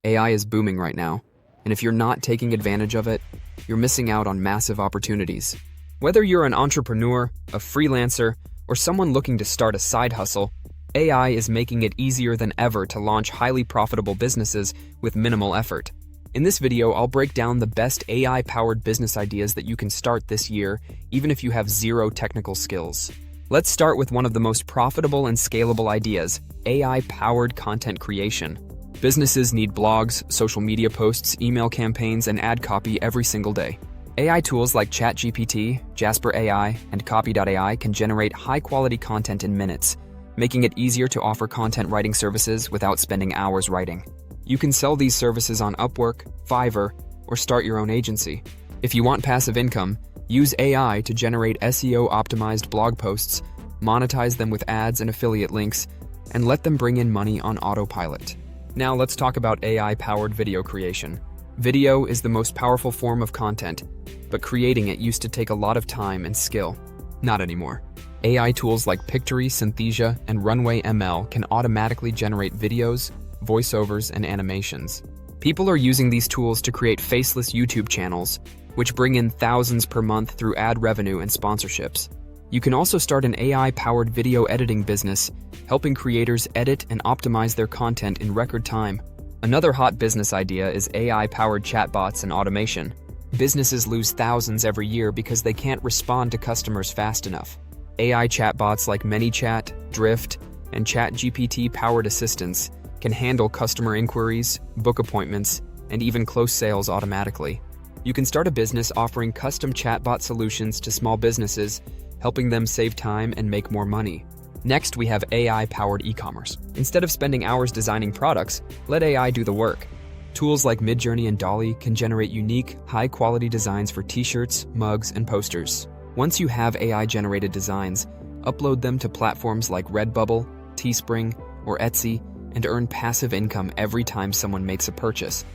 AI is booming right now, and if you're not taking advantage of it, you're missing out on massive opportunities. Whether you're an entrepreneur, a freelancer, or someone looking to start a side hustle, AI is making it easier than ever to launch highly profitable businesses with minimal effort. In this video, I'll break down the best AI-powered business ideas that you can start this year, even if you have zero technical skills. Let's start with one of the most profitable and scalable ideas, AI-powered content creation. Businesses need blogs, social media posts, email campaigns, and ad copy every single day. AI tools like ChatGPT, Jasper AI, and Copy.ai can generate high-quality content in minutes, making it easier to offer content writing services without spending hours writing. You can sell these services on Upwork, Fiverr, or start your own agency. If you want passive income, use AI to generate SEO-optimized blog posts, monetize them with ads and affiliate links, and let them bring in money on autopilot. Now let's talk about AI-powered video creation. Video is the most powerful form of content, but creating it used to take a lot of time and skill. Not anymore. AI tools like Pictory, Synthesia, and Runway ML can automatically generate videos, voiceovers, and animations. People are using these tools to create faceless YouTube channels, which bring in thousands per month through ad revenue and sponsorships. You can also start an AI-powered video editing business, helping creators edit and optimize their content in record time. Another hot business idea is AI-powered chatbots and automation. Businesses lose thousands every year because they can't respond to customers fast enough. AI chatbots like ManyChat, Drift, and ChatGPT-powered assistants can handle customer inquiries, book appointments, and even close sales automatically. You can start a business offering custom chatbot solutions to small businesses, helping them save time and make more money. Next, we have AI-powered e-commerce. Instead of spending hours designing products, let AI do the work. Tools like Midjourney and Dolly can generate unique, high-quality designs for t-shirts, mugs, and posters. Once you have AI-generated designs, upload them to platforms like Redbubble, Teespring, or Etsy, and earn passive income every time someone makes a purchase,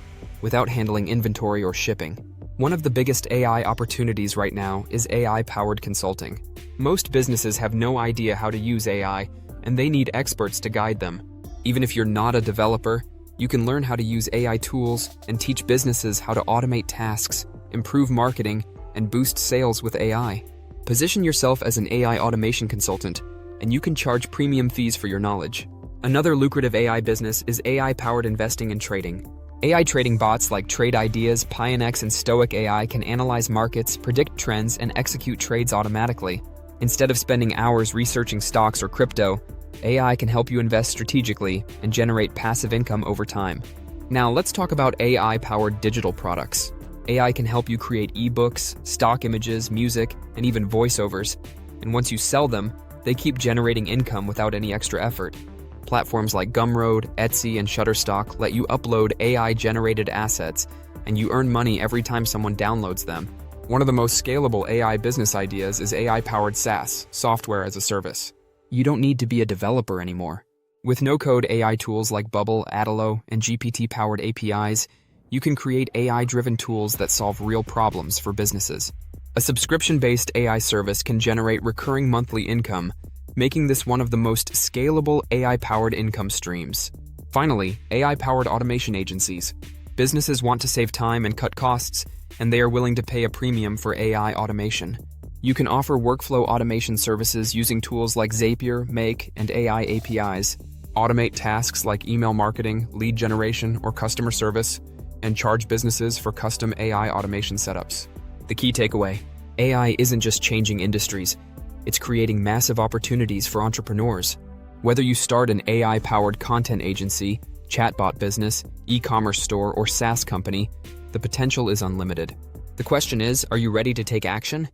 without handling inventory or shipping. One of the biggest AI opportunities right now is AI-powered consulting. Most businesses have no idea how to use AI, and they need experts to guide them. Even if you're not a developer, you can learn how to use AI tools and teach businesses how to automate tasks, improve marketing, and boost sales with AI. Position yourself as an AI automation consultant, and you can charge premium fees for your knowledge. Another lucrative AI business is AI-powered investing and trading. AI trading bots like Trade Ideas, Pionex, and Stoic AI can analyze markets, predict trends, and execute trades automatically. Instead of spending hours researching stocks or crypto, AI can help you invest strategically and generate passive income over time. Now let's talk about AI-powered digital products. AI can help you create ebooks, stock images, music, and even voiceovers. And once you sell them, they keep generating income without any extra effort. Platforms like Gumroad, Etsy, and Shutterstock let you upload AI-generated assets, and you earn money every time someone downloads them. One of the most scalable AI business ideas is AI-powered SaaS, software as a service. You don't need to be a developer anymore. With no-code AI tools like Bubble, Adalo, and GPT-powered APIs, you can create AI-driven tools that solve real problems for businesses. A subscription-based AI service can generate recurring monthly income, making this one of the most scalable AI-powered income streams. Finally, AI-powered automation agencies. Businesses want to save time and cut costs, and they are willing to pay a premium for AI automation. You can offer workflow automation services using tools like Zapier, Make, and AI APIs, automate tasks like email marketing, lead generation, or customer service, and charge businesses for custom AI automation setups. The key takeaway: AI isn't just changing industries, it's creating massive opportunities for entrepreneurs. Whether you start an AI-powered content agency, chatbot business, e-commerce store, or SaaS company, the potential is unlimited. The question is, are you ready to take action?